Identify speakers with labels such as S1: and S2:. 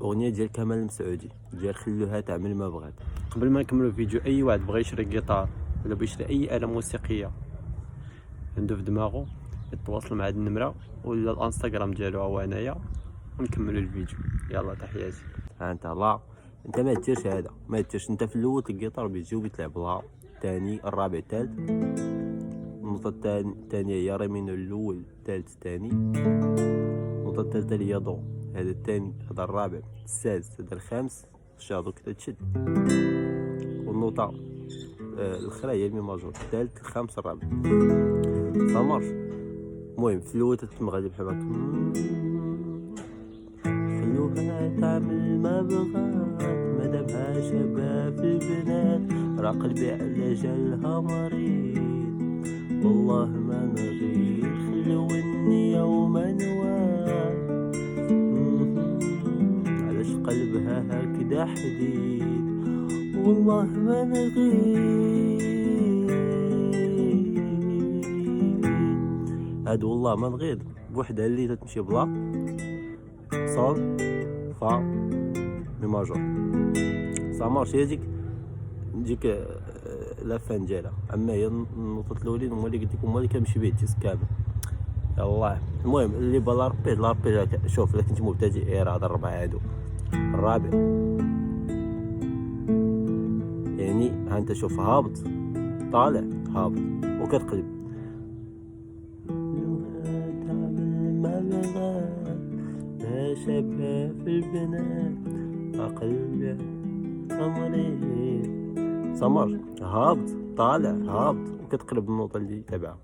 S1: اغنيه ديال كمال المسعودي ديال خلوها تعمل ما بغات. قبل ما نكملوا الفيديو، اي واحد بغى يشري جيتار ولا بغى يشري اي آلة موسيقيه عنده في دماغه يتواصل مع هاد النمره ولا الانستغرام ديالو هو هنايا ونكملوا الفيديو. يلا تحياتي. انت لا انت ما ديرش هذا، ما ديرش انت في الاول الجيتار بيجي وبيتلعب لها، الثاني الرابع الثالث، النقطه الثانيه هي ري مينور الاول الثالث الثاني، النقطه الثالثه هي دو، هذا الثاني هذا الرابع السادس هذا الخامس شادو كذا تشد، والنقطه الاخرى هي المي ماجور الثالث الخامس الرابع صامرش. المهم في الاول تتم غادي بحال هكا، خلوها تعمل ما بغات مادامها شباب البنات، راه قلبي على جالها مريض والله ما نغير، خلوني يوما علاش قلبها هكذا حديد والله ما نغير، هاد والله ما نغير بوحدها اللي تتمشي بلا صول فا مي ماجور صامارش. هي ديك لافان ديالها، اما هي النقطه الاولين هما اللي قلت لكم هما اللي كنمشي به الديسك كامل. يلاه المهم اللي بلا لاربي شوف الا كنت مبتدئ راه هذا الربع هادو الرابع، يعني ها انت شوف هابط طالع هابط وكتقلب شبه في البنات أقل أمري صمر هابط طالع هابط وكتقلب النوطة اللي تبعها.